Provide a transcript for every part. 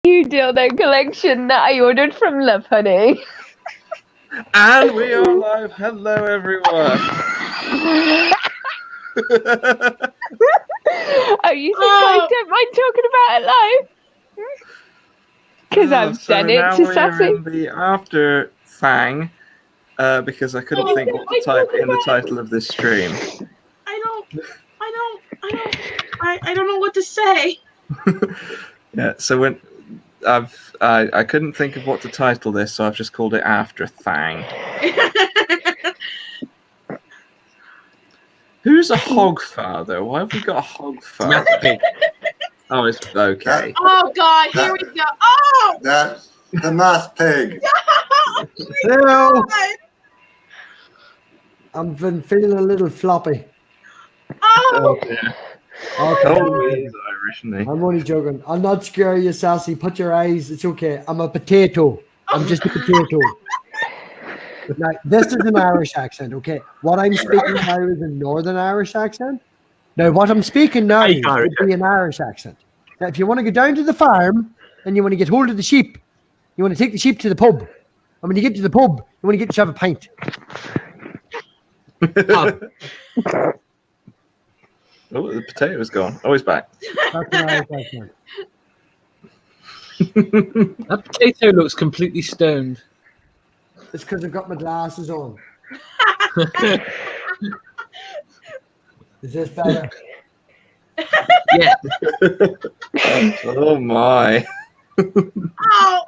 new dildo collection that I ordered from Love Honey. And we are live. Hello, everyone. Oh, you think I don't mind talking about it live? Because I've done it to Sassy. We're in the Afterthang, because I couldn't think what to type in the title of this stream. I don't know what to say. Yeah, so when I couldn't think of what to title this, so I've just called it Afterthang. Who's a hogfather? Why have we got a hogfather? Oh, it's okay. Oh God, here we go. Oh, That's the math pig. Hello. I've been feeling a little floppy. Oh, dear. Okay. Oh, he's Irish, isn't he? I'm only joking. I'll not scare you, Sassy. Put your eyes. It's okay. I'm a potato. I'm just a potato. Now, this is an Irish accent, okay? What I'm speaking now is a Northern Irish accent. Now, what I'm speaking now would be an Irish accent. Now, if you want to go down to the farm and you want to get hold of the sheep, you want to take the sheep to the pub. And when you get to the pub, you want to get yourself a pint. Oh, the potato's gone. Oh, he's back. That's an Irish accent. That potato looks completely stoned. It's because I've got my glasses on. Is this better? Yeah. Oh my. oh.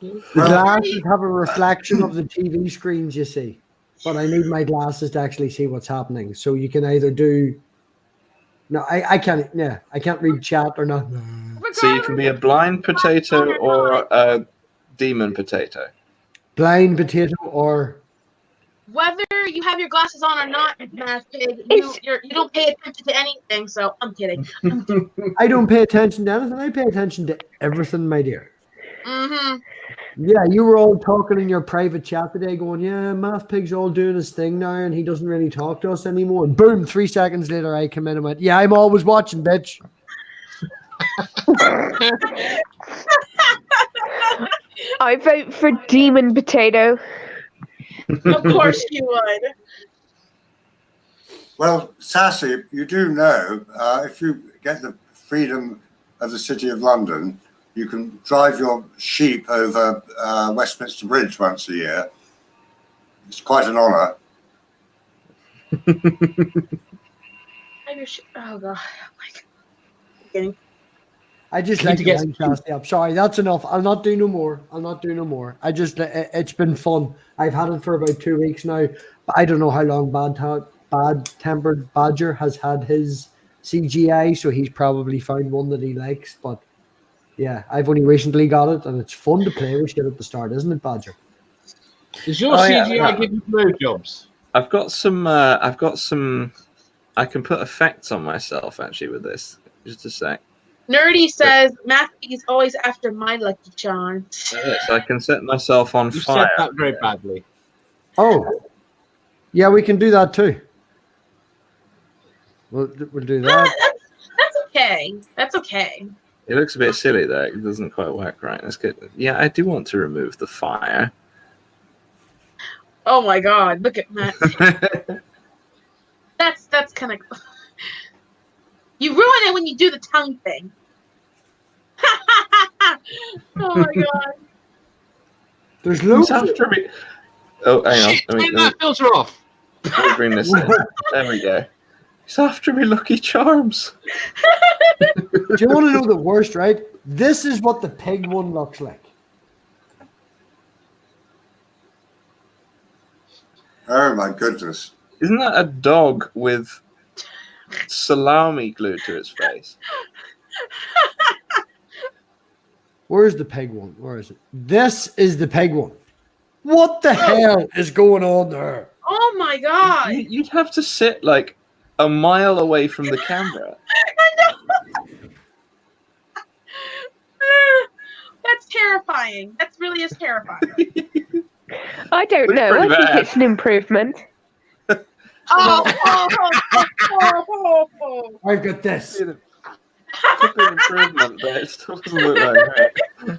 The glasses have a reflection of the TV screens, you see. But I need my glasses to actually see what's happening. So you can either do... No, I can't. Yeah, I can't read chat or not. So you can be a blind potato or a demon potato. Blind potato or... Whether you have your glasses on or not, Math Pig, you don't pay attention to anything. So I'm kidding. I don't pay attention to anything. I pay attention to everything, my dear. Mm-hmm. Yeah, you were all talking in your private chat today going, yeah, Math Pig's all doing his thing now and he doesn't really talk to us anymore. And boom, 3 seconds later I come in and went, yeah, I'm always watching, bitch. I vote for Demon Potato. Of course you would. Well, Sassy, you do know, if you get the freedom of the City of London, you can drive your sheep over Westminster Bridge once a year. It's quite an honour. Oh God! Kidding. I just like to get Sassy up. Sorry, that's enough. I'll not do no more. I just, it's been fun. I've had it for about 2 weeks now, but I don't know how long Bad-Tempered Badger has had his CGI, so he's probably found one that he likes. But yeah, I've only recently got it, and it's fun to play with shit at the start, isn't it, Badger? Does your CGI give you blowjobs? I've got some. I can put effects on myself actually with this. Just a sec. Nerdy says Math Pig is always after my Lucky Charms. Yes, I can set myself on You fire. said that very badly. Oh, yeah, we can do that too. We'll do that. That's okay. That's okay. It looks a bit silly though. It doesn't quite work right. That's good. Yeah, I do want to remove the fire. Oh my God! Look at Matt. That's kind of. You ruin it when you do the tongue thing. Oh my God! There's loads. After me. Oh, hang on. Take that filter off. Let me bring this in. There we go. He's after me, Lucky Charms. Do you want to know the worst, right? This is what the pig one looks like. Oh my goodness. Isn't that a dog with salami glued to its face? Where's the pig one? Where is it? This is the pig one. What the hell is going on there? Oh my God! You'd have to sit like a mile away from the camera. I know. That's terrifying. That really is terrifying. I don't know. I think it's an improvement. Oh. I've got this. a bit of improvement, but it still doesn't look that great.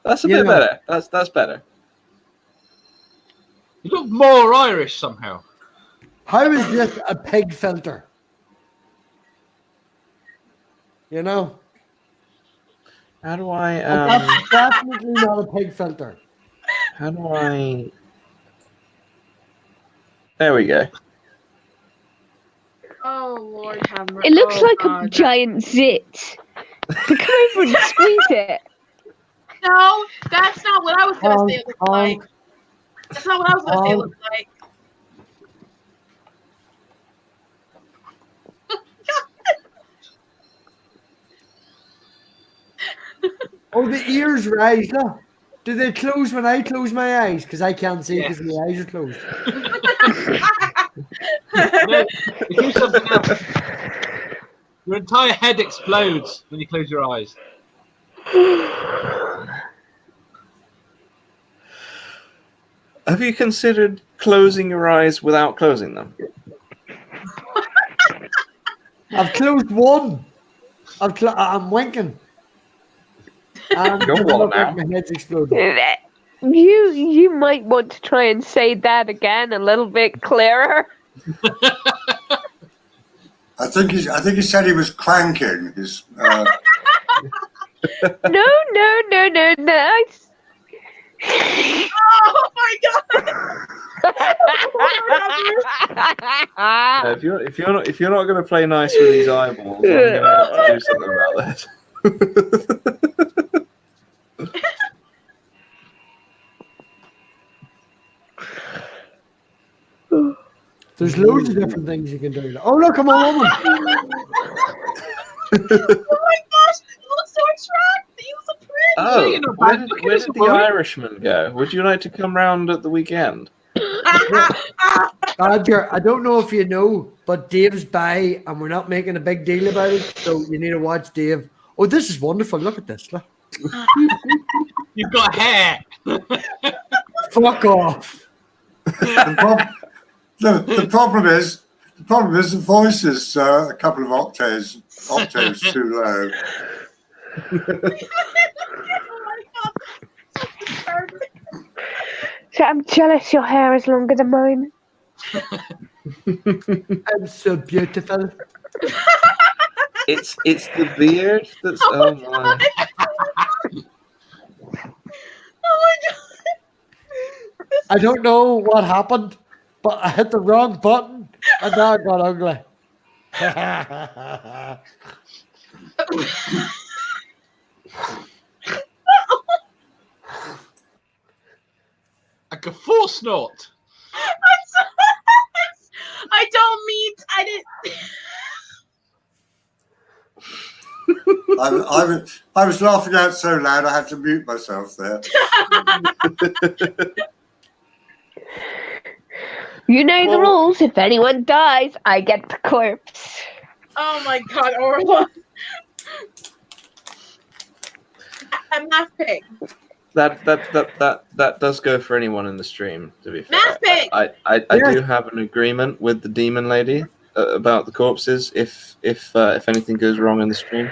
That's a bit better. That's better. You look more Irish somehow. How is this a pig filter? You know? How do I That's definitely not a pig filter. how do I There we go. Oh Lord, have mercy. It looks like God. a giant zit. To come over and squeeze it. No, that's not what I was gonna say it looked like. Honk. That's not what I was gonna say it looked like. Oh, the ears rise. Look. Do they close when I close my eyes? Because I can't see because my eyes are closed. No, do something else. Your entire head explodes when you close your eyes. Have you considered closing your eyes without closing them? I've closed one. I'm winking. And Go it on look now. like my head's exploding. You might want to try and say that again a little bit clearer. I think he said he was clanking. His, No. Oh my God! If you're not going to play nice with these eyeballs, I'm going to have to do something about this. There's loads of different things you can do. Oh, look, I'm a woman. Oh my gosh, you look so attractive. You look so pretty. Oh, you know, where look at did this the woman. Irishman go? Would you like to come round at the weekend? Badger, I don't know if you know, but Dave's by and we're not making a big deal about it. So you need to watch Dave. Oh, this is wonderful. Look at this. Look. You've got hair. Fuck off. the problem is the voice is a couple of octaves too low. So I'm jealous your hair is longer than mine. I'm so beautiful. It's the beard that's oh my. Oh my God! I don't know what happened, but I hit the wrong button and now it got ugly. A guffaw snort. I don't mean. I didn't. I was laughing out so loud I had to mute myself there. You know the rules. If anyone dies, I get the corpse. Oh my God, Orla. I'm half pig. That does go for anyone in the stream. To be fair, Math pig. I do have an agreement with the demon lady about the corpses if anything goes wrong in the stream.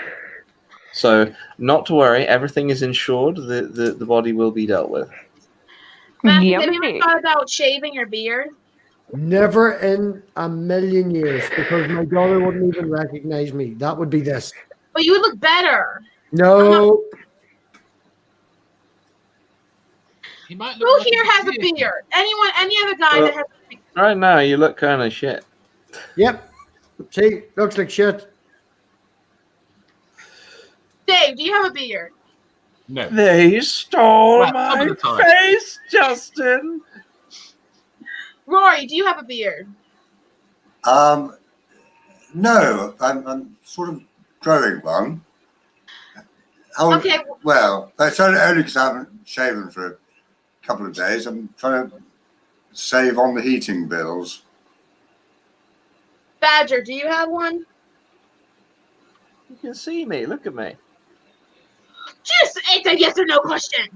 So not to worry, everything is insured. The body will be dealt with. Math, have you ever Yummy. thought about shaving your beard? Never in a million years because my daughter wouldn't even recognize me. That would be this. But you would look better. No. He might Who look like here he's has a weird. beard? Any other guy that has a beard? Right now, you look kind of shit. Yep. See, looks like shit. Dave, do you have a beard? No. They stole Well, some of the time. face, Justin. Rory, do you have a beard? No, I'm sort of growing one. Oh, Okay. well, that's only because I haven't shaven for a couple of days. I'm trying to save on the heating bills. Badger, do you have one? You can see me. Look at me. Just it's a yes or no question.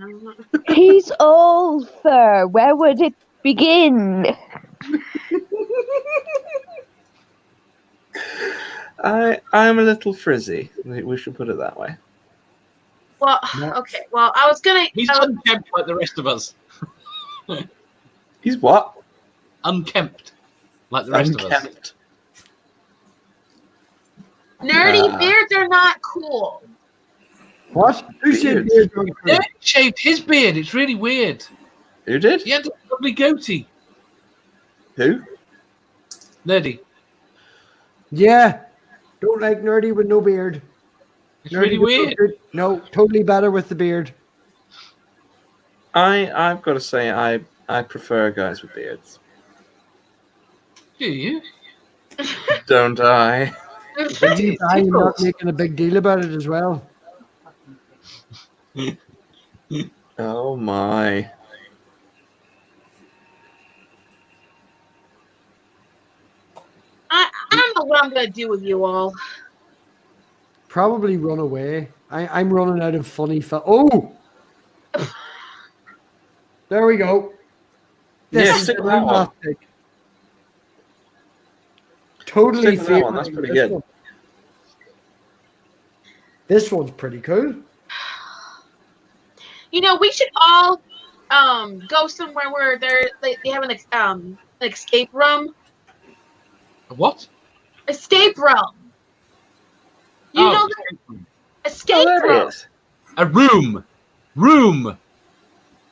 He's old, sir. Where would it begin? I'm a little frizzy. We should put it that way. Well, okay. Well, I was gonna. He's unkempt like the rest of us. He's what? Unkempt like the rest of us. Unkempt. Nerdy beards are not cool. What? Who said Beards. beards? Nerdy shaved his beard. It's really weird. Who did? He had a lovely goatee. Who? Nerdy. Yeah. Don't like nerdy with no beard. It's really weird. No, totally better with the beard. I've got to say I prefer guys with beards. Do you? Don't I? I'm not making a big deal about it as well. Oh my. I don't know what I'm gonna do with you all. Probably run away. I'm running out of funny. Oh! There we go. Yeah, is stick with that one. fantastic. Totally Stick with that one, that's favouring pretty this good. one. This one's pretty cool. You know, we should all go somewhere where they have an escape room. What? Escape room. You know the escape Oh, there room. it is. A room. Room.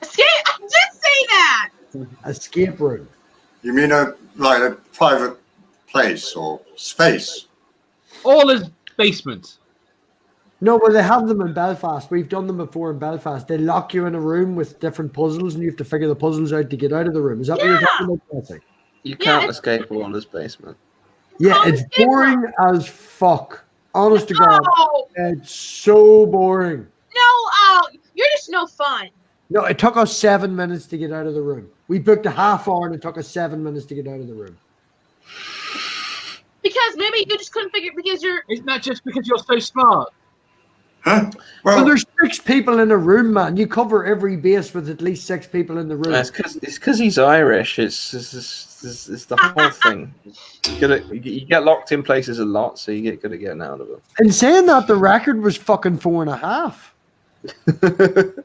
Escape. I did say that. Escape room. You mean like a private place or space? All is basement. No, well, they have them in Belfast. We've done them before in Belfast. They lock you in a room with different puzzles, and you have to figure the puzzles out to get out of the room. Is that what you're talking about, Jesse? You can't escape Waller's basement. Yeah, called it's escape room. boring as fuck. Honest to God, No, it's so boring. you're just no fun. No, it took us 7 minutes to get out of the room. We booked a half hour, and it took us 7 minutes to get out of the room. Because maybe you just couldn't figure because you're. Isn't that just because you're so smart? Huh? Well, Well, there's 6 people in a room, man. You cover every base with at least 6 people in the room. It's because he's Irish. It's the whole thing. You get locked in places a lot, so you get good at getting out of them. And saying that, the record was fucking 4.5.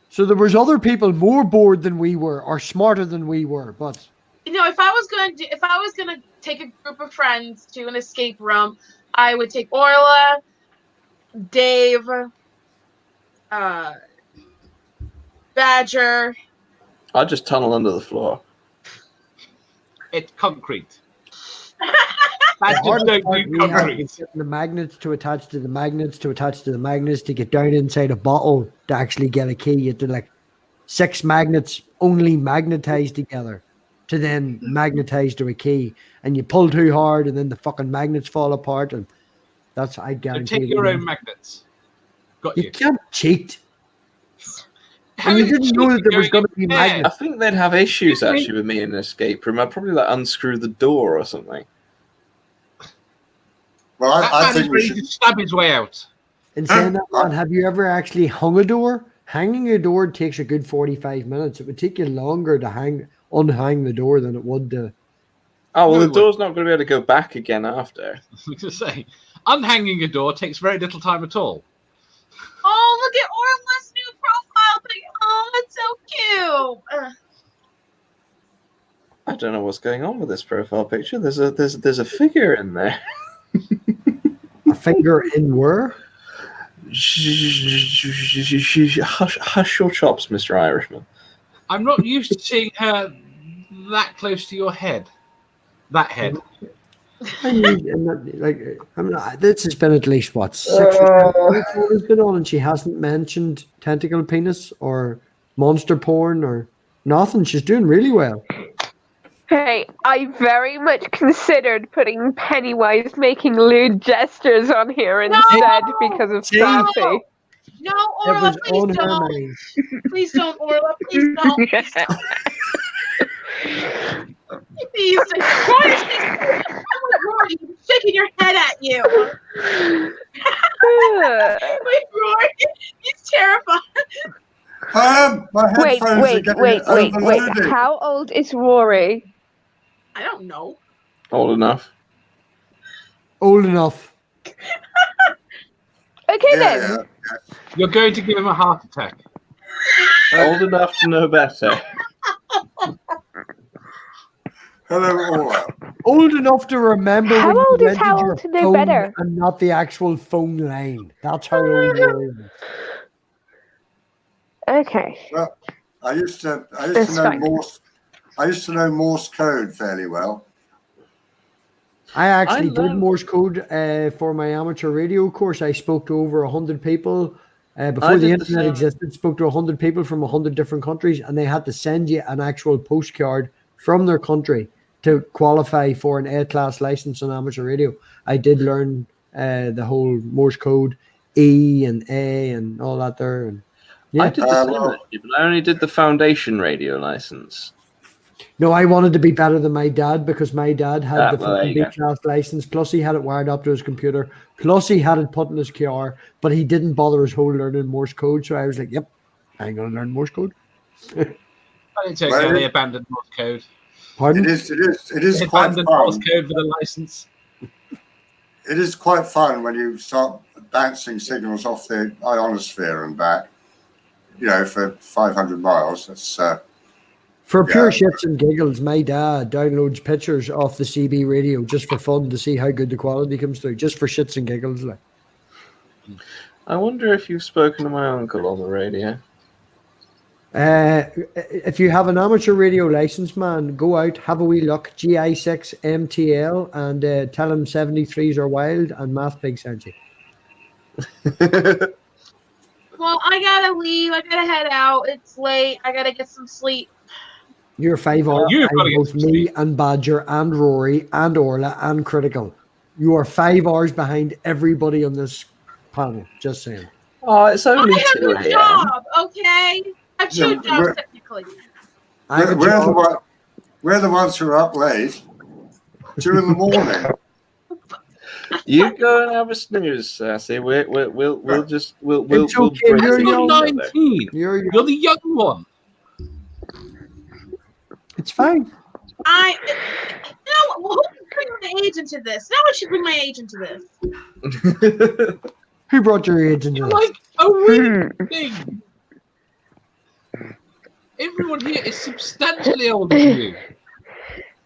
So there was other people more bored than we were or smarter than we were. But You know, if I was gonna take a group of friends to an escape room, I would take Orla, Dave, Badger. I'll just tunnel under the floor. It's concrete. the Badgers hardest don't part do we had concrete. was getting the magnets to attach to the magnets to attach to the magnets to get down inside a bottle to actually get a key. You had to like 6 magnets only magnetized together to then magnetize to a key. And you pull too hard and then the fucking magnets fall apart. And that's, I So guarantee take your own magnets. Got You you. can't cheat. How And you is didn't know that there was cheating going to be there? I magnets. think they'd have issues actually with me in an escape room. I'd probably like unscrew the door or something. well, That I man is think we ready should. to stab his way out. And saying that, man, have you ever actually hung a door? Hanging a door takes a good 45 minutes. It would take you longer to unhang the door than it would to. Oh well, No, the door's not going to be able to go back again after. I was going to say, unhanging a door takes very little time at all. Oh, look at Orla's new profile pic. Oh, that's so cute. I don't know what's going on with this profile picture. There's a figure in there. A finger in where? Hush your chops, Mr. Irishman. I'm not used to seeing her that close to your head. That head. This has been at least what 6 has been on, and she hasn't mentioned tentacle penis or monster porn or nothing. She's doing really well. Hey, I very much considered putting Pennywise making lewd gestures on here instead because of See? Sassy. No, It Orla, was please on her don't. mind. Please don't, Orla. Please don't. Please. Why is this? Rory, shaking your head at you. Wait, Rory, he's terrified. My headphones are Wait. getting overloaded. How old is Rory? I don't know. Old enough. Old enough. Okay Yeah, then. You're going to give him a heart attack. Old enough to know better. Hello, Orla. Old enough to remember How when you old is rented how your old to know phone better? and not the actual phone line. That's how old you are. Okay. Well, I used to That's know fine. Morse code fairly well. I actually I did love- Morse code for my amateur radio course. I spoke to over 100 people. Before the did the internet same. existed, spoke to 100 people from 100 different countries, and they had to send you an actual postcard from their country to qualify for an A-class license on amateur radio. I did learn the whole Morse code, E and A and all that there. And I yeah, did the same, well- actually, but I only did the foundation radio license. no, I wanted to be better than my dad because my dad had the well, there you go. B-class license, plus he had it wired up to his computer, plus he had it put in his car, but he didn't bother his whole learning Morse code. So I was like, yep, I ain't going to learn Morse code. It's okay. Well, They abandoned Morse code. Pardon? It is They quite abandoned Morse fun. code for the license. It is quite fun when you start bouncing signals off the ionosphere and back. You know, for 500 miles. That's For Yeah. pure shits and giggles, my dad downloads pictures off the CB radio just for fun to see how good the quality comes through, just for shits and giggles. Like. I wonder if you've spoken to my uncle on the radio. If you have an amateur radio license, man, go out, have a wee look, GI6 MTL, and tell him 73s are wild and Math Pig sent you. Well, I gotta leave. I gotta head out. It's late. I gotta get some sleep. You're 5 hours You've behind gotta get both some me sleep. and Badger and Rory and Orla and Critical. You are 5 hours behind everybody on this panel. Just saying. Oh, it's only I have 2 a a.m. job, okay? I have two Yeah, jobs we're- technically. I have a we're the ones who are up late. 2 in the morning. You go and have a snooze, Sassy. We'll It's we'll okay, break you're it You're young. together. 19. You're You're the young one. It's fine. You know, well, who should bring my age into this? No one should bring my age into this. Who brought your age into You're this? like a weird thing. Everyone here is substantially older than you.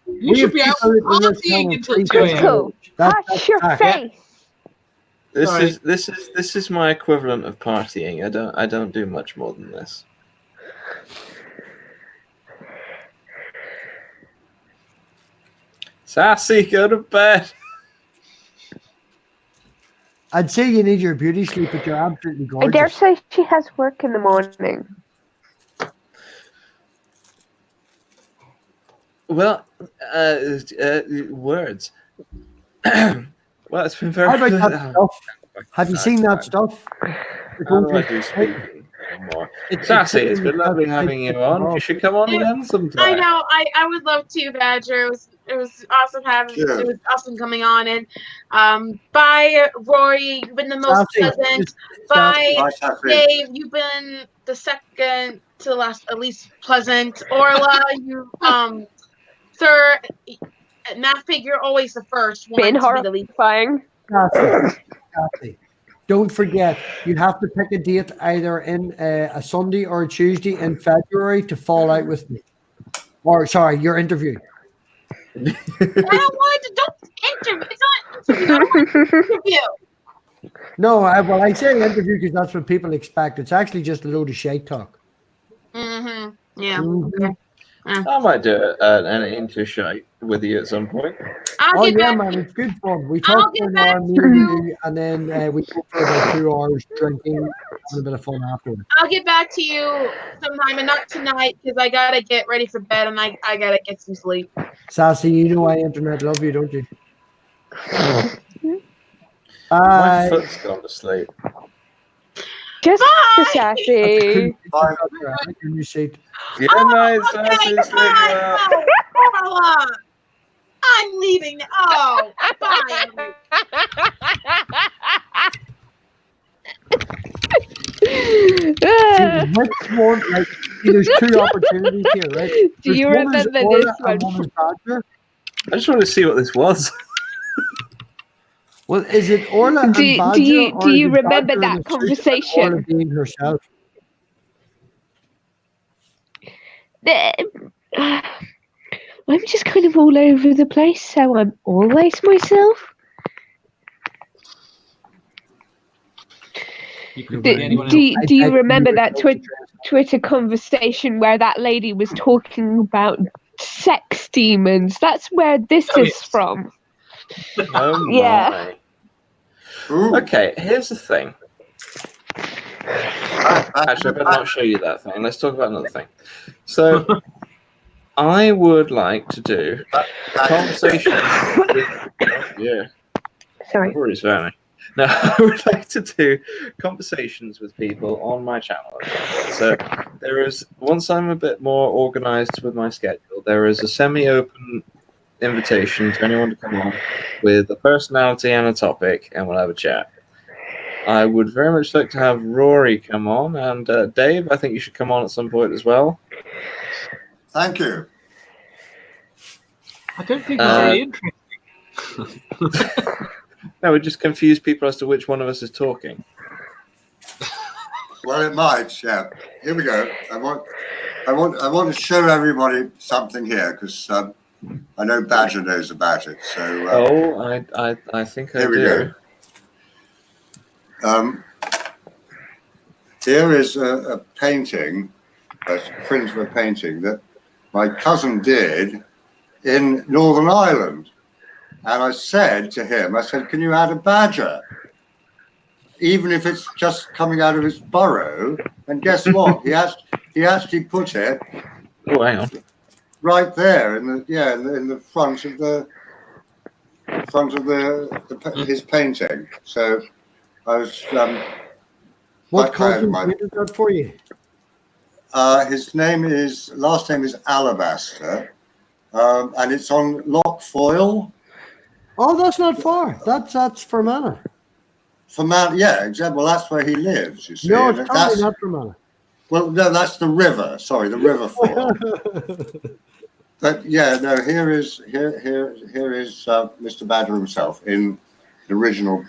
You We should have be out people in this partying panel until three 2 a.m. Critical. That's Hush your fact. face. Sorry. This is my equivalent of partying. I don't do much more than this. Sassy, go to bed. I'd say you need your beauty sleep, but you're absolutely I dare gorgeous. say she has work in the morning. Well, words. Well, it's been very. How about that stuff? Have you seen that stuff? How do I do speaking anymore? Sassy, it's been lovely having you on. You should come on again sometime. I know. I would love to, Badger. It was awesome having. Yeah. It was awesome coming on. And bye, Rory. You've been the most Sassy, pleasant. just- Bye, Nice having. Dave. You've been the second to the last, at least pleasant. Orla, you third. Math Pig, you're always the first one Been to be the lead. horrifying. Sassy. Don't forget, you have to pick a date either in a Sunday or a Tuesday in February to fall out with me. Or, sorry, your interview. I don't want to. Don't interview. It's not interview. I don't want to interview. No, well, I say interview because that's what people expect. It's actually just a load of shake talk. Mm-hmm. Yeah. Mhm. I might do an intershot with you at some point. I'll Oh, get yeah, back. man, it's good fun. We I'll talk get for an back hour, to me and you. you, and then we go for about 2 hours drinking, having a bit of fun afterwards. I'll get back to you sometime, and not tonight because I gotta get ready for bed and I gotta get some sleep. Sassy, you know I internet love you, don't you? My Bye. foot's gone to sleep. Just Bye! Sassy. Bye. Your new seat. Good night, Sassy. Sleep well. Bye. Orla, I'm leaving. Oh, bye. See, which one, like, see, there's two opportunities here, right? Do you There's one is remember Orla this and one? one is Badger. I just want to see what this was. Well, is it Orla and Badger? Do you or is it remember Badger in that the street and Orla conversation? being herself? I'm just kind of all over the place, so I'm always myself. You could Do, be anyone do, else. do you I remember knew that it. Twitter conversation where that lady was talking about sex demons? That's where this Oh, is yes. from. Oh Yeah. my. Ooh. Okay, here's the thing. Actually, I better not show you that thing. Let's talk about another thing. So, I would like to do conversations with. Oh, yeah. Sorry. Rory's very. No, I would like to do conversations with people on my channel. So there is, once I'm a bit more organized with my schedule, there is a semi-open invitation to anyone to come on with a personality and a topic, and we'll have a chat. I would very much like to have Rory come on, and Dave, I think you should come on at some point as well. Thank you. I don't think it's very interesting. No, we just confuse people as to which one of us is talking. Well, it might. Yeah. Here we go. I want to show everybody something here because I know Badger knows about it. So I think I here we do. go. Here is a painting, a print of a painting that my cousin did in Northern Ireland. And I said to him, I said, can you add a badger? Even if it's just coming out of his burrow. And guess what? He actually put it Hang on. right there in the front of his painting. So I was What quite proud of cousin did that for you? his last name is Alabaster, and it's on Loch Foyle. Oh, that's not far. That's Fermanagh. Fermanagh, yeah, exactly. Well, that's where he lives. You see, No, it's And totally not Fermanagh. well, no, that's the river. Sorry, the River Foyle. But yeah, no. Here is Mr. Badger himself in the original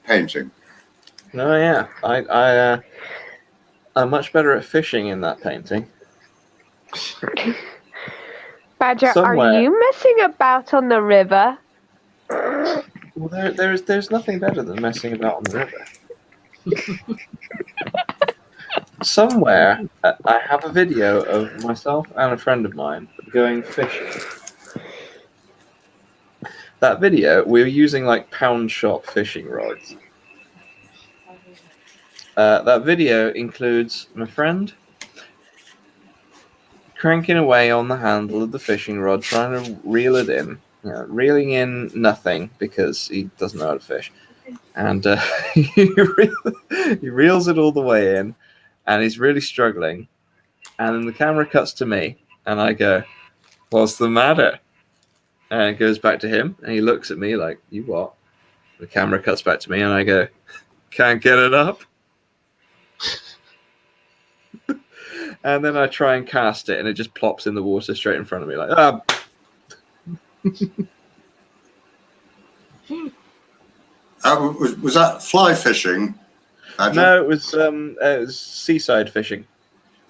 painting. No, yeah, I'm much better at fishing in that painting. Badger, Somewhere. are you messing about on the river? Well, there's nothing better than messing about on the river. Somewhere, I have a video of myself and a friend of mine going fishing. That video, we were using like pound shop fishing rods. That video includes my friend cranking away on the handle of the fishing rod, trying to reel it in, reeling in nothing because he doesn't know how to fish. And he reels it all the way in, and he's really struggling. And then the camera cuts to me, and I go, "What's the matter?" And it goes back to him, and he looks at me like, "You what?" The camera cuts back to me, and I go, "Can't get it up." And then I try and cast it, and it just plops in the water straight in front of me, like, ah. Was that fly fishing? Badger? No, it was seaside fishing.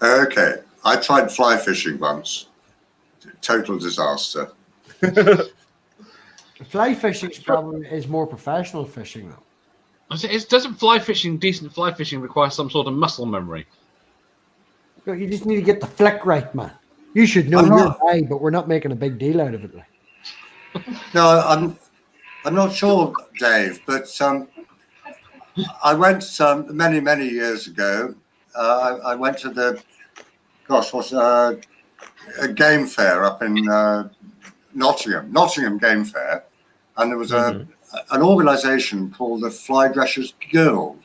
Okay, I tried fly fishing once. Total disaster. Fly fishing probably is more professional fishing, though. Doesn't decent fly fishing require some sort of muscle memory? You just need to get the flick right, man. You should know your eye, but we're not making a big deal out of it. No, I'm not sure, Dave, but I went many years ago. I went to the a game fair up in Nottingham Game Fair, and there was an organisation called the Fly Dressers Guild,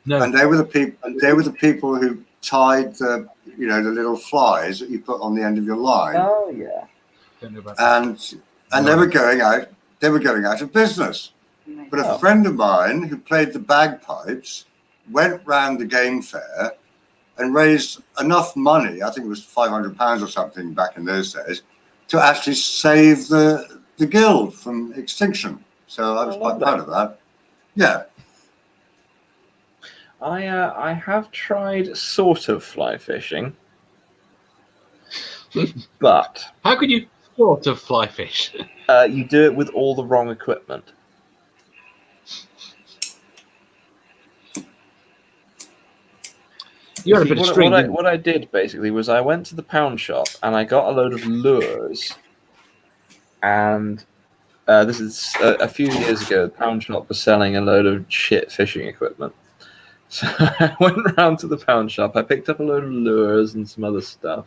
and they were the people who tied the little flies that you put on the end of your line. Oh yeah. And they were going out. They were going out of business. But a friend of mine who played the bagpipes went round the game fair and raised enough money, I think it was £500 or something back in those days, to actually save the guild from extinction. So I was quite proud of that. Yeah. I have tried sort of fly fishing, but How could you sort of fly fish? you do it with all the wrong equipment. You had a See, bit of string. didn't you? what I did basically was I went to the pound shop and I got a load of lures. And this is a few years ago, the pound shop was selling a load of shit fishing equipment. So I went around to the pound shop, I picked up a load of lures and some other stuff.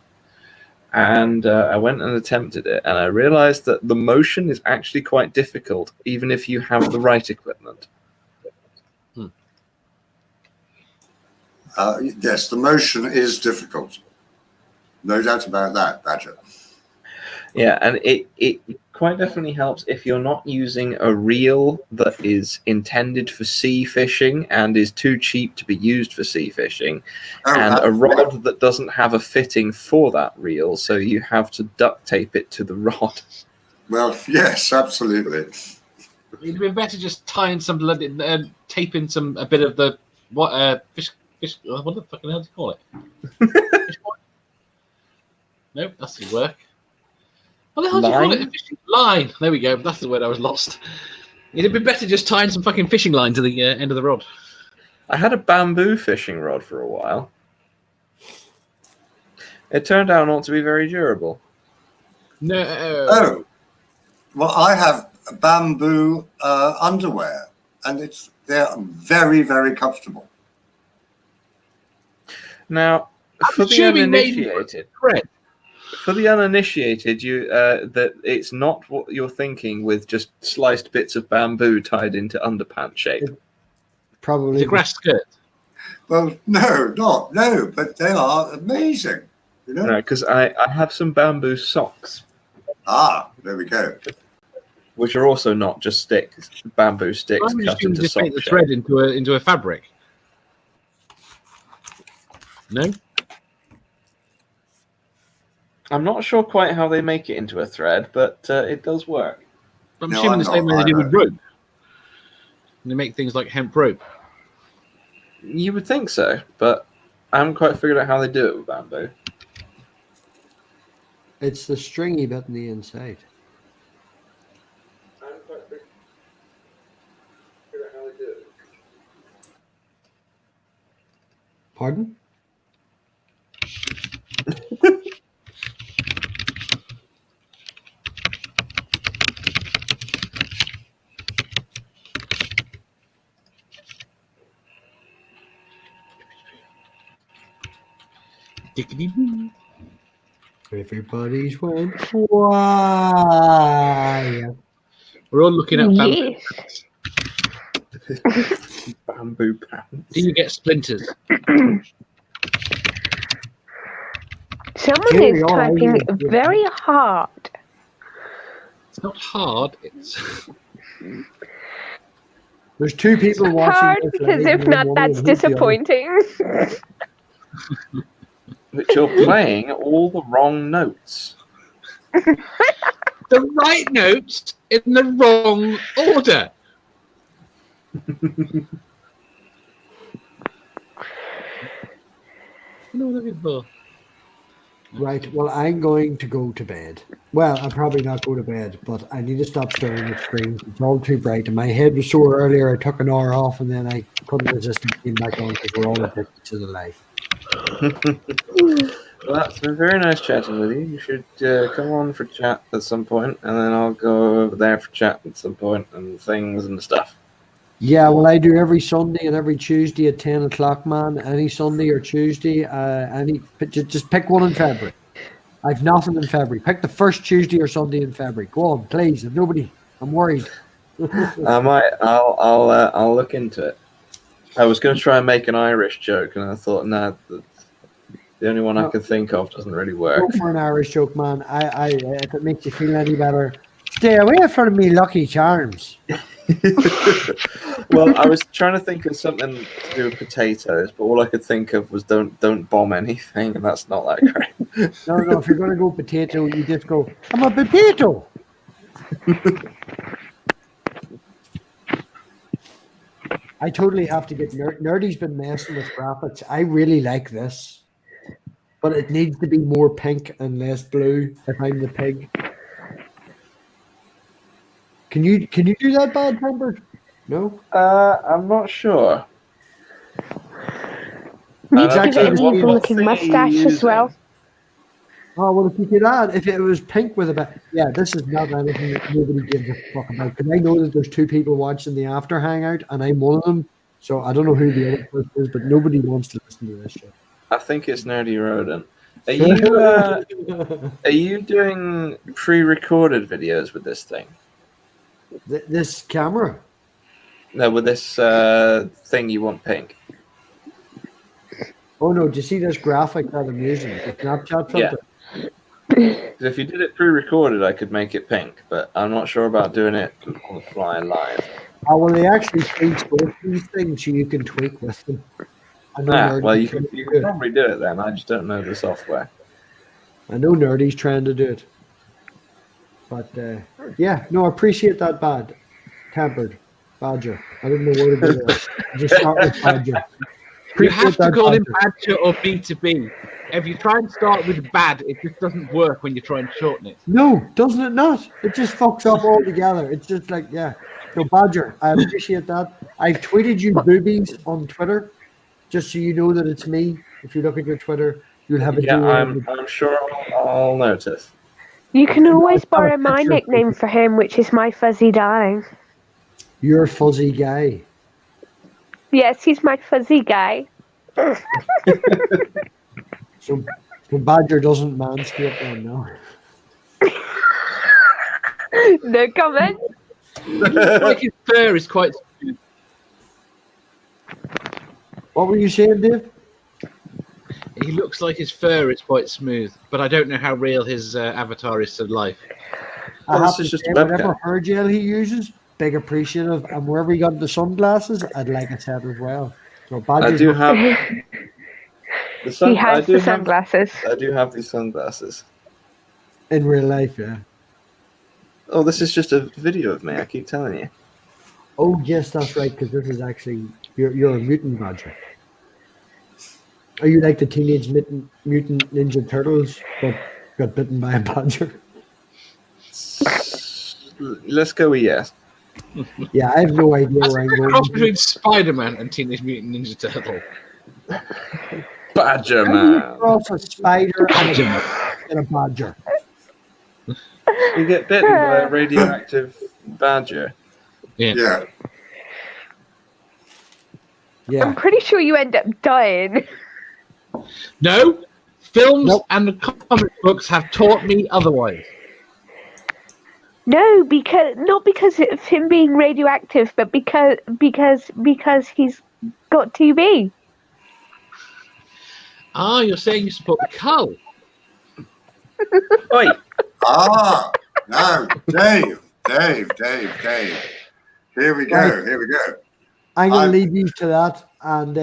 And I went and attempted it. And I realized that the motion is actually quite difficult, even if you have the right equipment. Yes, the motion is difficult. No doubt about that, Badger. Yeah, and it quite definitely helps if you're not using a reel that is intended for sea fishing and is too cheap to be used for sea fishing, and a rod that doesn't have a fitting for that reel, so you have to duct tape it to the rod. Well, yes, absolutely. It'd be better just tying some taping a bit of the fish. What the fucking hell do you call it? Fish point? Nope, that doesn't work. What the hell do you call it? A fishing line. There we go. That's the word I was lost. It'd be better just tying some fucking fishing line to the end of the rod. I had a bamboo fishing rod for a while. It turned out not to be very durable. No. Oh, well, I have bamboo underwear, and they're very, very comfortable. Now, for the uninitiated, that it's not what you're thinking with just sliced bits of bamboo tied into underpants shape. Probably It's a grass skirt. Well, no, but they are amazing. You know? No, because I have some bamboo socks. Ah, there we go. Which are also not just sticks, bamboo sticks I'm cut just going to into just make sock the shape. thread into a fabric. No? I'm not sure quite how they make it into a thread, but it does work. I'm No, assuming I'm the same not way they do either. with rope. And they make things like hemp rope. You would think so, but I haven't quite figured out how they do it with bamboo. it's the stringy bit on the inside. I haven't quite figured out how they do it. Pardon? Dickety-boo. Everybody's went why? We're all looking at bamboo. Yes. Bamboo pants. Do you get splinters? Someone Here is we are, typing yeah. very hard. It's not hard. It's There's two people watching Hard this because live, if and not, one that's of them is the other. disappointing. But you're playing all the wrong notes. the right notes in the wrong order. No, what are you for? Right, well, I'm going to go to bed. Well, I'll probably not go to bed, but I need to stop staring at screens. It's all too bright. And my head was sore earlier. I took an hour off, and then I couldn't resist and came back on because we're all addicted to the life. Well, it's been very nice chatting with you. You should come on for chat at some point, and then I'll go over there for chat at some point and things and stuff. Yeah, well, I do every Sunday and every Tuesday at 10 o'clock, man. Any Sunday or Tuesday. Just pick one in February. I've nothing in February. Pick the first Tuesday or Sunday in February. Go on, please. If nobody, I'm worried. I might. I'll look into it. I was going to try and make an Irish joke, and I thought, nah, the only one I could think of doesn't really work. Go for an Irish joke, man. If it makes you feel any better, stay away from me, Lucky Charms. Well, I was trying to think of something to do with potatoes, but all I could think of was don't bomb anything, and that's not that great. No, if you're going to go potato, you just go, I'm a potato. I totally have to get Nerdy's been messing with graphics. I really like this, but it needs to be more pink and less blue. If I'm the pig, can you do that, Bad Tempered? No. I'm not sure. Need to And give it an what evil thing looking are you mustache as well. using? Oh well, if you could add, if it was pink with a bit, yeah, this is not anything that nobody gives a fuck about. Because I know that there's 2 people watching the After Hangout, and I'm one of them. So I don't know who the other person is, but nobody wants to listen to this shit. I think it's Nerdy Rodent. Are you doing pre-recorded videos with this thing? This camera? No, with this thing you want pink. Oh no! Do you see this graphic that I'm using? The Snapchat filter. Yeah. Because if you did it pre-recorded, I could make it pink, but I'm not sure about doing it on the fly live. Oh well, they actually pre-source these things so you can tweak with them. I know Nerdy's Well, you trying can to do it. probably do it then. I just don't know the software. I know Nerdy's trying to do it. But yeah, no, I appreciate that, Tempered Badger. I didn't know where to go there. Just start with Badger. You have to that, call him Badger. Badger or B2B. If you try and start with bad, it just doesn't work when you try and shorten it. No, doesn't it not? It just fucks up altogether. It's just like, yeah. So Badger, I appreciate that. I've tweeted you boobies on Twitter, just so you know that it's me. If you look at your Twitter, you'll have a Yeah, DM. I'm sure I'll notice. You can always I've got a borrow my picture. nickname for him, which is my fuzzy darling. You're a fuzzy guy. Yes, he's my fuzzy guy. So Badger doesn't manscape then, no. No comment. Like his fur is quite smooth. What were you saying, Dave? He looks like his fur is quite smooth, but I don't know how real his avatar is to life. Well, I this have is to just say, a webcam. whatever hair gel he uses, big appreciative. And wherever he got the sunglasses, I'd like a set as well. So I Badger's do have He has the sunglasses. I do have these sunglasses. in real life, yeah. Oh, this is just a video of me. I keep telling you. Oh yes, that's right. Because this is actually you're a mutant Badger. Are you like the Teenage Mutant Ninja Turtles, but got bitten by a badger? Let's go with yes. Yeah, I have no idea That's where I'm a going. cross between Spider-Man and Teenage Mutant Ninja Turtle. Badger How do you man. cross a spider and a badger? You get bitten by a radioactive badger. Yeah. Yeah. I'm pretty sure you end up dying. No, films Nope. and the comic books have taught me otherwise. No, not because of him being radioactive, but because he's got TB. Ah, you're saying you support the cull. Oi, Ah, no, Dave. Here we go. I'm going I'm- to leave you to that. And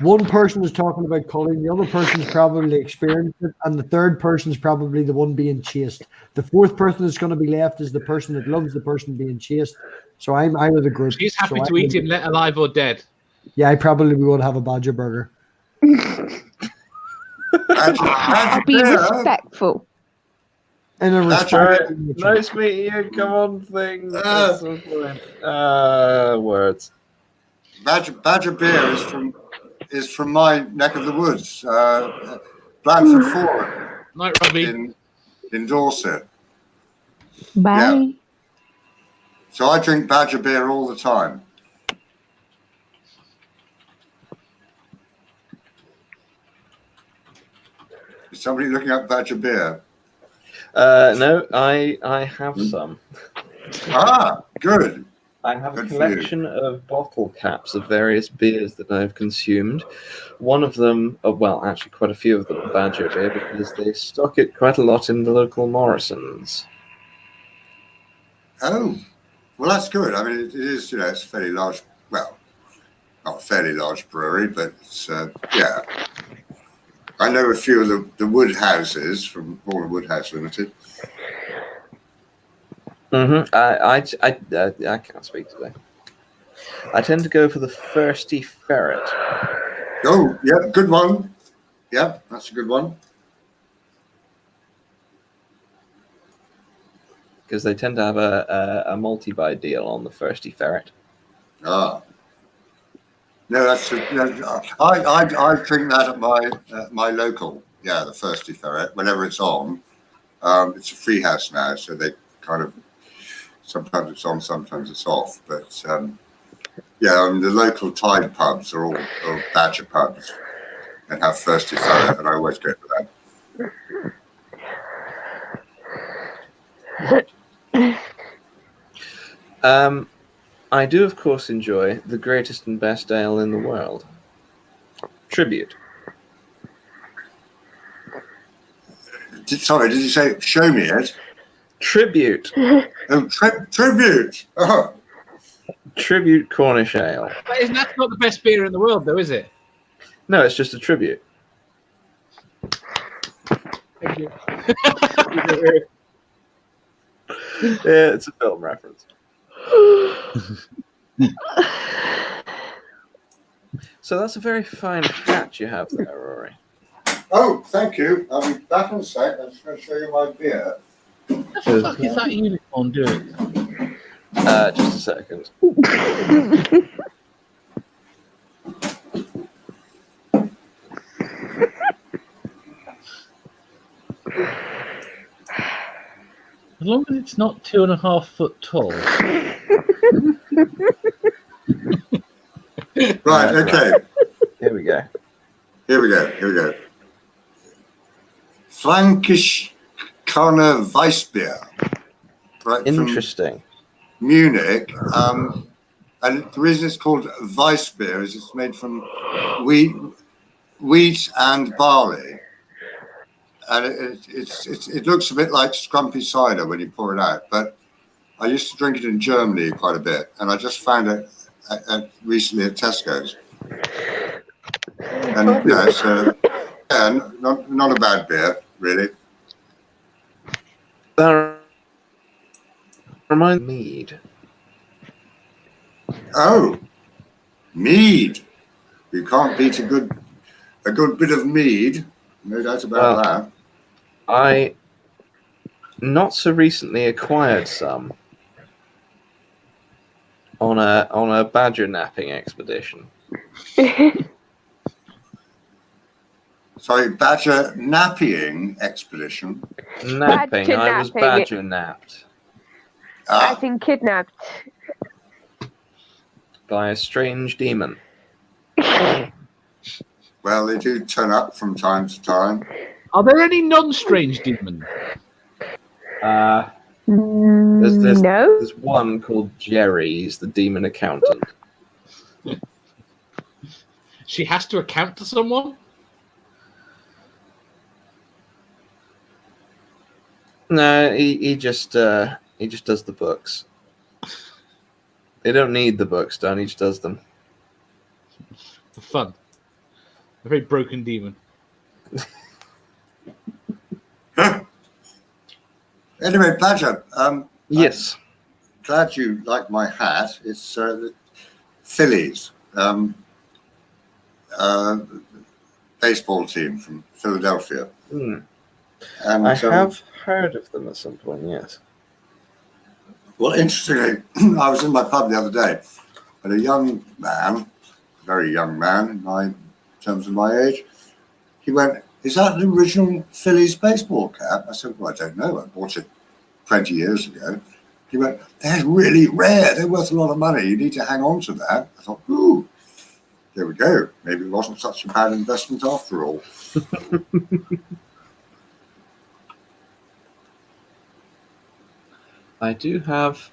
one person is talking about culling, the other person's probably experienced it, and the third person's probably the one being chased. The fourth person that's going to be left is the person that loves the person being chased. So I'm out of the group. She's happy So to eat him, let alive or dead. Yeah, I probably would have a badger burger. I'll be respectful. In a That's respectful alright. nature. Nice meeting you. Come on, thing. At some point. Words. Badger beer is from my neck of the woods, Blandford Forum Night, Robbie. in Dorset. Bye. So I drink Badger beer all the time. Is somebody looking up Badger beer? No, I have some. Ah, good. I have a Good for you. collection of bottle caps of various beers that I've consumed. One of them, well, actually quite a few of them are Badger beer because they stock it quite a lot in the local Morrisons. Oh, well, that's good. I mean, it is, it's a fairly large, well, not a fairly large brewery, but it's, yeah. I know a few of the wood houses from Warner Woodhouse Limited. I can't speak today. I tend to go for the thirsty ferret. Oh, yeah, good one. Yeah, that's a good one. Because they tend to have a multi-buy deal on the thirsty ferret. Ah. No, I drink that at my local. Yeah, the Thirsty Ferret. Whenever it's on, it's a free house now, so they kind of sometimes it's on, sometimes it's off. But yeah, the local Tide pubs are all badger pubs and have Thirsty Ferret, and I always go for that. I do, of course, enjoy the greatest and best ale in the world. Tribute. Sorry, did you say show me it? Tribute. Oh, tribute. Oh. Tribute Cornish ale. But isn't that not the best beer in the world, though, is it? No, it's just a tribute. Thank you. Yeah, it's a film reference. So that's a very fine hat you have there, Rory. Oh, thank you. I'll be back in a sec. I'm just going to show you my beer. What the fuck is that unicorn doing? Just a second. As long as it's not 2.5 foot tall. Right, okay. Here we go. Here we go. Flankish Karner Weissbier. Right, Interesting. from Munich. And the reason it's called Weissbier is it's made from wheat and barley. And it looks a bit like scrumpy cider when you pour it out. But I used to drink it in Germany quite a bit. And I just found it recently at Tesco's. And yeah, so yeah, not a bad beer, really. That reminds me. Mead. Oh, mead. You can't beat a good bit of mead. No doubt about that. I not so recently acquired some on a badger napping expedition. Sorry, badger napping expedition. Napping. Badger I was napping. badger napped As in kidnapped. by a strange demon. Well, they do turn up from time to time. Are there any non-strange demons? There's No. There's one called Jerry. He's the demon accountant. She has to account to someone? No, he just does the books. They don't need the books done. He just does them. For fun. A very broken demon. Anyway, Badger, Yes. glad you like my hat. It's the Phillies baseball team from Philadelphia. Mm. And I have heard of them at some point, yes. well, interestingly, I was in my pub the other day, and a young man, very young man in terms of my age, he went, "Is that an original Phillies baseball cap?" I said, "Well, I don't know. I bought it 20 years ago." He went, "They're really rare. They're worth a lot of money. You need to hang on to that." I thought, ooh, there we go. Maybe it wasn't such a bad investment after all. I do have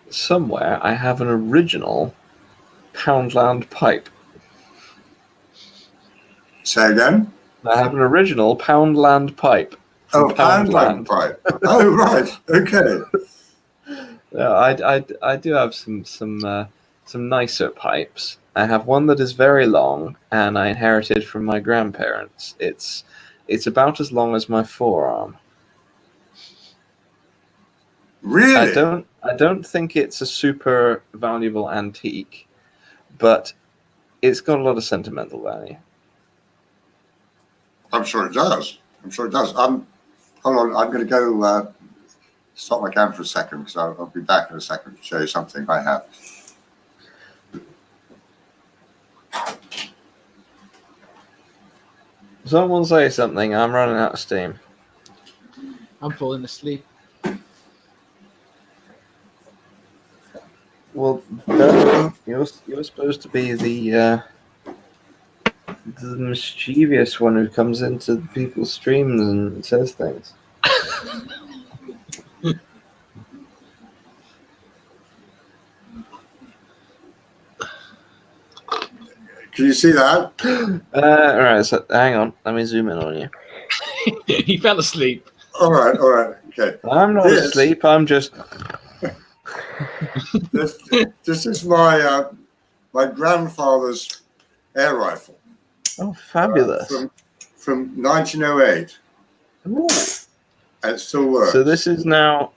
somewhere I have an original Poundland pipe. Say again? I have an original Poundland pipe. Oh, Poundland pipe. Oh, right. Okay. I do have some nicer pipes. I have one that is very long, and I inherited from my grandparents. It's about as long as my forearm. Really? I don't think it's a super valuable antique, but it's got a lot of sentimental value. I'm sure it does. I'm sure it does. Hold on. I'm going to go stop my camera for a second because I'll be back in a second to show you something I have. Someone say something. I'm running out of steam. I'm falling asleep. Well, Ben, you're supposed to be the mischievous one who comes into people's streams and says things. Can you see that? All right, so hang on. Let me zoom in on you. He fell asleep. All right. Okay. I'm not asleep. I'm just. This is my my grandfather's air rifle. Oh, fabulous! From 1908. Ooh. And it still works. So this is now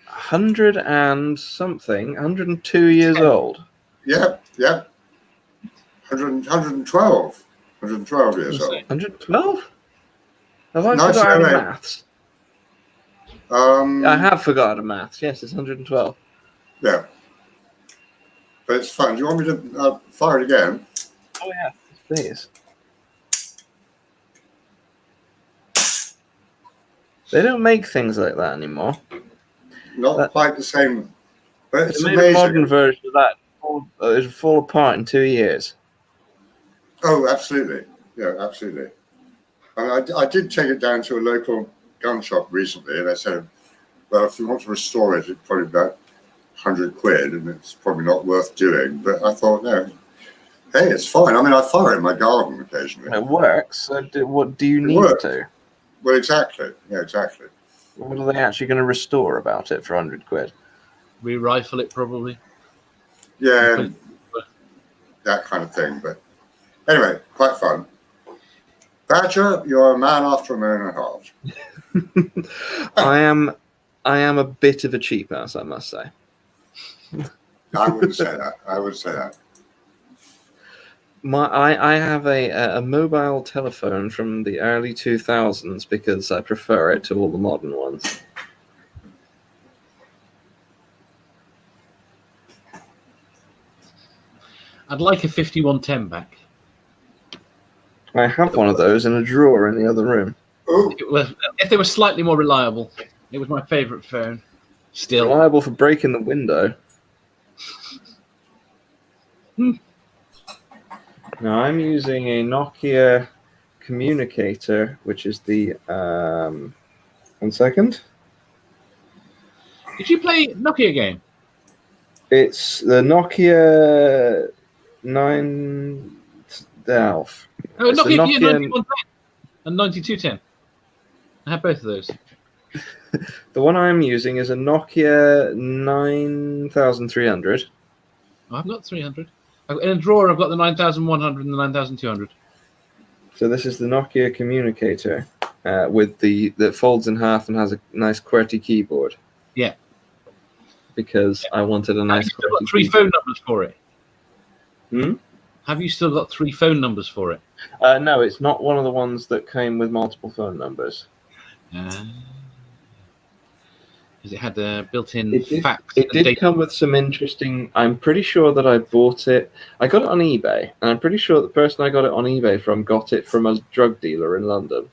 100 and something, 102 years old. Yep. 112 years old. 112? Have I 1908. forgotten maths? I have forgotten maths. Yes, it's 112. Yeah. But it's fun. Do you want me to fire it again? Oh yeah, please. They don't make things like that anymore. Not quite the same. But it's they made amazing. a modern version of that. It'll fall apart in 2 years. Oh, absolutely. Yeah, absolutely. And I did take it down to a local gun shop recently, and they said, well, if you want to restore it, it's probably about 100 quid, and it's probably not worth doing. But I thought, no, hey, it's fine. I mean, I fire it in my garden occasionally. It works. So what do you need to? Well, exactly. Yeah, exactly. What are they actually going to restore about it for 100 quid? Re-rifle it, probably. Yeah, that kind of thing. But anyway, quite fun. Badger, you're a man after my own heart. I am a bit of a cheap ass, I must say. I wouldn't say that. I would say that. I have a mobile telephone from the early 2000s because I prefer it to all the modern ones. I'd like a 5110 back. I have one of those in a drawer in the other room. Oh, If they were slightly more reliable, it was my favourite phone. Still. Reliable for breaking the window. Now I'm using a Nokia communicator, which is the 1 second. Did you play Nokia game? It's the Nokia 9 Delph. Oh, It's Nokia, a Nokia 9110 and 9210. I have both of those. The one I'm using is a Nokia 9300. I've got 300. In a drawer, I've got the 9100 and the 9200. So this is the Nokia communicator with that folds in half and has a nice QWERTY keyboard. Yeah. Because I wanted a nice. Have you still got 3 phone numbers for it? Hmm? Have you still got 3 phone numbers for it? No, it's not one of the ones that came with multiple phone numbers. Because it had a built-in fax. It did come with some interesting. I'm pretty sure that I bought it. I got it on eBay, and I'm pretty sure the person I got it on eBay from got it from a drug dealer in London.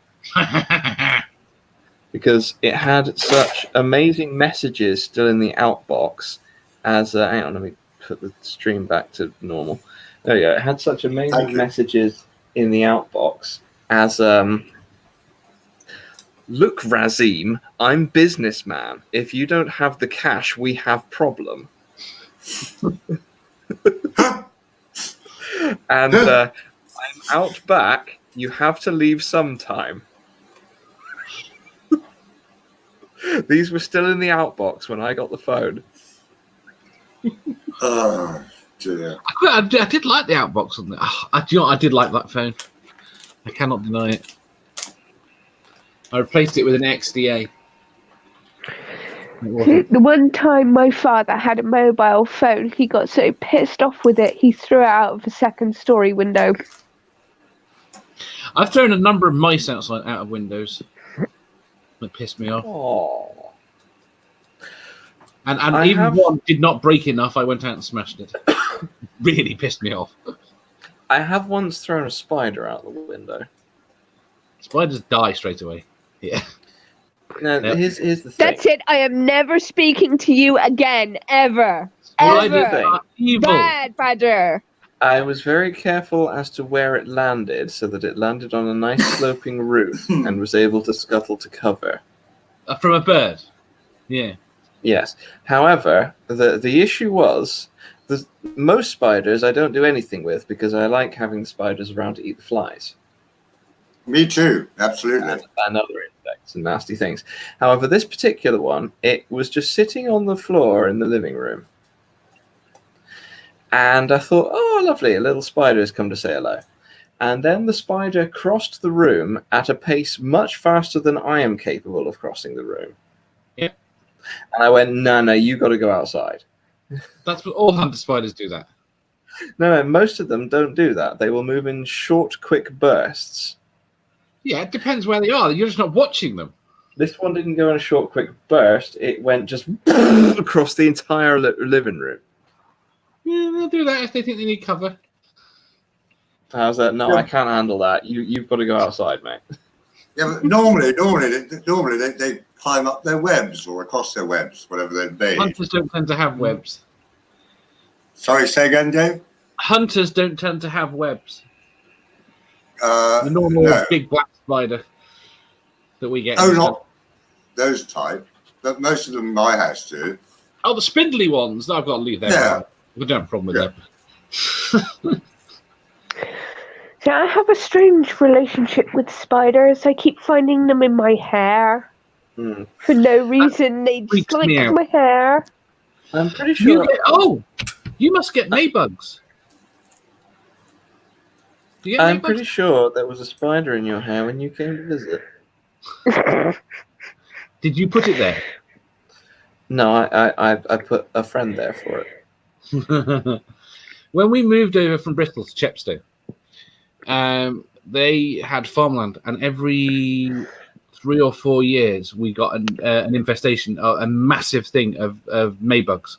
Because it had such amazing messages still in the outbox as hang on, let me put the stream back to normal. There you go. It had such amazing messages in the outbox as look, Razim, I'm businessman. If you don't have the cash, we have problem. And I'm out back. You have to leave sometime. These were still in the outbox when I got the phone. oh dear. I did like the outbox on that. I did like that phone. I cannot deny it. I replaced it with an XDA. It wasn't. The one time my father had a mobile phone, he got so pissed off with it, he threw it out of a second-story window. I've thrown a number of mice out of windows. That pissed me off. Oh. And I even have- one did not break enough. I went out and smashed it. Really pissed me off. I have once thrown a spider out the window. Spiders die straight away. Yeah. Now, Yep. here's the thing. That's it. I am never speaking to you again, ever. Spiders Ever. are evil. Bad, Badger. I was very careful as to where it landed, so that it landed on a nice sloping roof and was able to scuttle to cover. From a bird. Yeah. Yes. However, the issue was most spiders I don't do anything with because I like having the spiders around to eat the flies. Me too, absolutely. And other insects and nasty things. However, this particular one, it was just sitting on the floor in the living room. And I thought, oh, lovely, a little spider has come to say hello. And then the spider crossed the room at a pace much faster than I am capable of crossing the room. Yeah. And I went, no, you got to go outside. That's what all hunter spiders do that. No, most of them don't do that. They will move in short, quick bursts. Yeah, it depends where they are. You're just not watching them. This one didn't go in a short, quick burst. It went just across the entire living room. Yeah, they'll do that if they think they need cover. How's that? No, I can't handle that. You've got to go outside, mate. Yeah, but normally they climb up their webs or across their webs, whatever they be. Hunters don't tend to have webs. Sorry, say again, Dave? Hunters don't tend to have webs. The normal No. big black spider that we get. Oh, not those type, but most of them in my house do. Oh, the spindly ones. I've got to leave them. Yeah. We don't have a problem with them. So I have a strange relationship with spiders. I keep finding them in my hair. Hmm. For no reason. They just freaks like me out. my hair. I'm pretty sure. You must get Maybugs. Do you get I'm Maybugs? pretty sure there was a spider in your hair when you came to visit. Did you put it there? No, I put a friend there for it. When we moved over from Bristol to Chepstow, they had farmland, and every 3 or 4 years we got an infestation, a massive thing of Maybugs,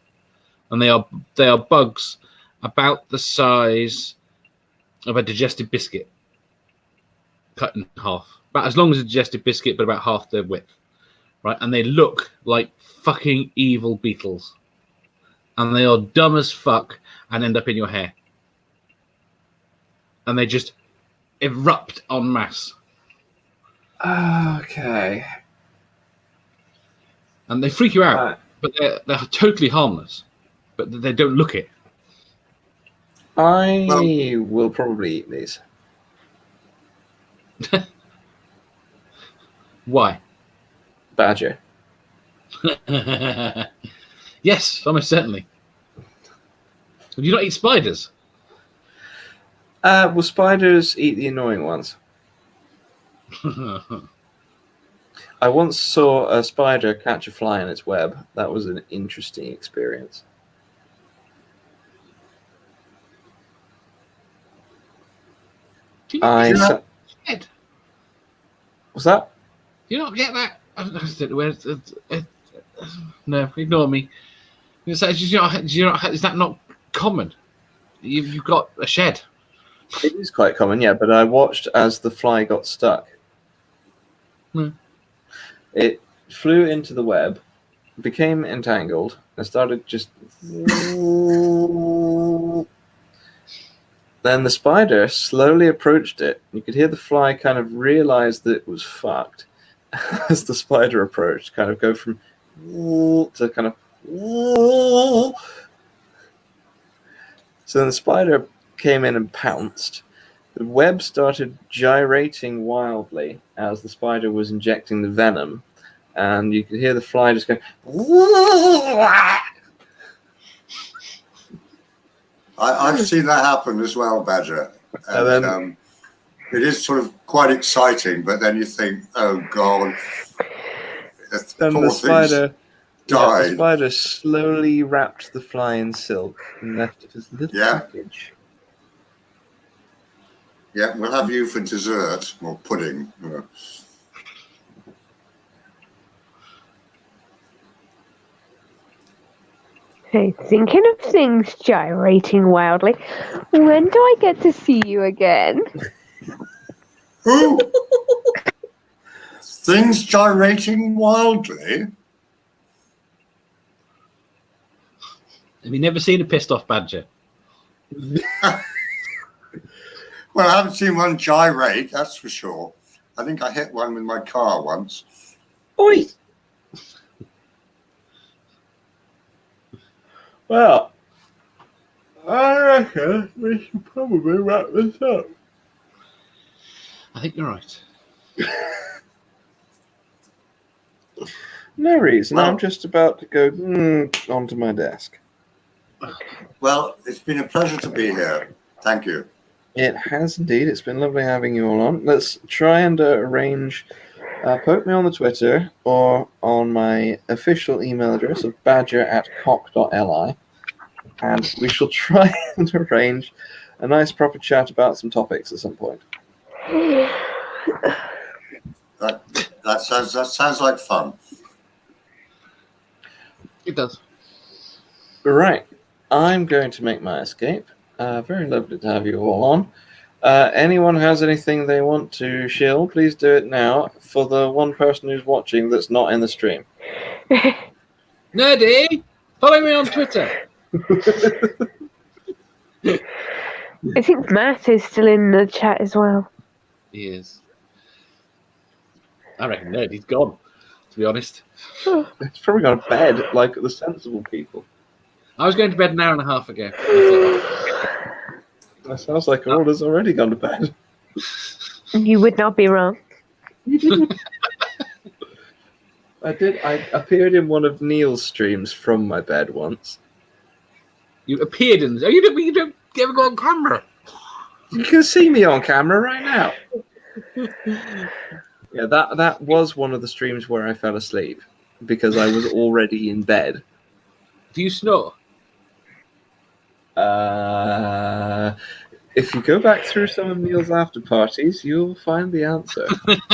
and they are bugs about the size of a digestive biscuit, cut in half, about as long as a digestive biscuit, but about half the width, right? And they look like fucking evil beetles, and they are dumb as fuck and end up in your hair, and they just erupt en masse. Okay. And they freak you out, Right. but they're totally harmless, but they don't look it. I will probably eat these. Why? Badger. Yes, almost certainly. Do you not eat spiders? Will spiders eat the annoying ones? I once saw a spider catch a fly in its web. That was an interesting experience. Do you not get that? Shed? What's that? Do you not get that? No, ignore me. Is that not common? You've got a shed. It is quite common, yeah, but I watched as the fly got stuck. Hmm. It flew into the web, became entangled, and started just... Then the spider slowly approached it. You could hear the fly kind of realize that it was fucked as the spider approached, kind of go from to kind of... So then the spider came in and pounced. The web started gyrating wildly as the spider was injecting the venom, and you could hear the fly just going... I've seen that happen as well, Badger. And then- it is sort of quite exciting, but then you think, oh God. Then the The died. spider slowly wrapped the fly in silk and left it as a little Yeah. package. Yeah, we'll have you for dessert or pudding. Hey, thinking of things gyrating wildly, when do I get to see you again? Who? Things gyrating wildly? Have you never seen a pissed off badger? Well, I haven't seen one gyrate, that's for sure. I think I hit one with my car once. Oi! Well, I reckon we should probably wrap this up. I think you're right. No reason. Well- I'm just about to go onto my desk. Well, it's been a pleasure to be here. Thank you. It has indeed. It's been lovely having you all on. Let's try and arrange. Poke me on the Twitter or on my official email address of badger@cock.li, and we shall try and arrange a nice proper chat about some topics at some point. That sounds like fun. It does. Right. I'm going to make my escape. Very lovely to have you all on. Anyone has anything they want to shill, please do it now for the one person who's watching that's not in the stream. Nerdy, follow me on Twitter. I think Matt is still in the chat as well. He is. I reckon Nerdy's gone, to be honest. It's probably gone to bed like the sensible people. I was going to bed an hour and a half ago. That sounds like Orla's already gone to bed. You would not be wrong. I appeared in one of Neil's streams from my bed once. You appeared in. Oh, you don't ever go on camera. You can see me on camera right now. Yeah, that was one of the streams where I fell asleep because I was already in bed. Do you snore? If you go back through some of Neil's after parties, you'll find the answer. I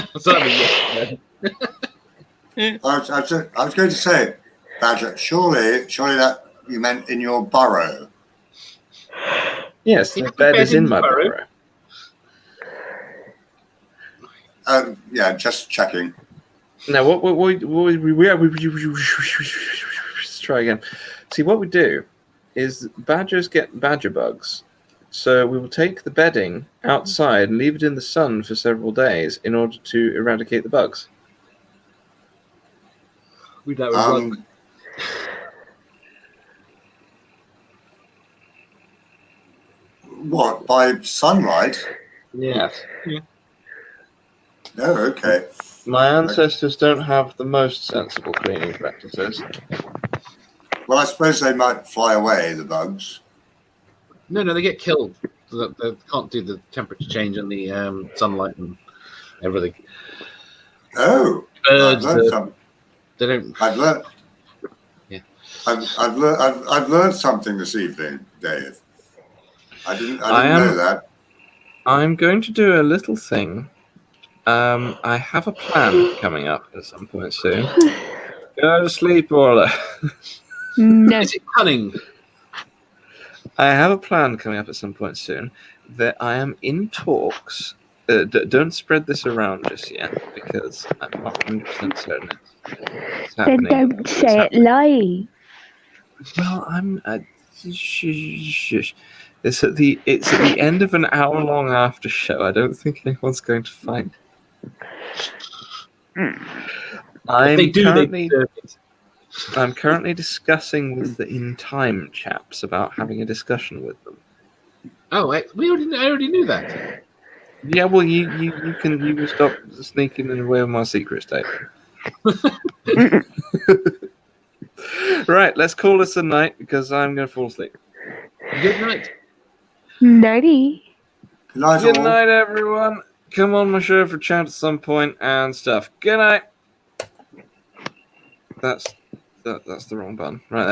was going to say, Badger, surely that you meant in your burrow. Yes, the bed is in my burrow. Yeah, just checking. Now, let's try again. See, what we do is badgers get badger bugs. So we will take the bedding outside and leave it in the sun for several days in order to eradicate the bugs. We don't What, by sunlight? Yes. No, okay. My ancestors don't have the most sensible cleaning practices. Well, I suppose they might fly away, the bugs. No, they get killed. They can't do the temperature change and the sunlight and everything. Oh, Birds, I've learned something. they don't. I've learned. Yeah. I've learned something this evening, Dave. I didn't know that. I'm going to do a little thing. I have a plan coming up at some point soon. Go to sleep, Orla. No. Is it cunning? I have a plan coming up at some point soon that I am in talks. Don't spread this around just yet because I'm not 100% certain it's Then happening. don't say it live. Well, I'm. It's at the end of an hour-long after show. I don't think anyone's going to find. I'm currently discussing with the In Time chaps about having a discussion with them. Oh, I already knew that. Yeah, well, you will stop sneaking away with my secrets, Dave. Right, let's call this a night because I'm going to fall asleep. Good night. Nighty. Good night, Good all. night, everyone. Come on my show for chat at some point and stuff. Good night. That's That's the wrong button. Right there.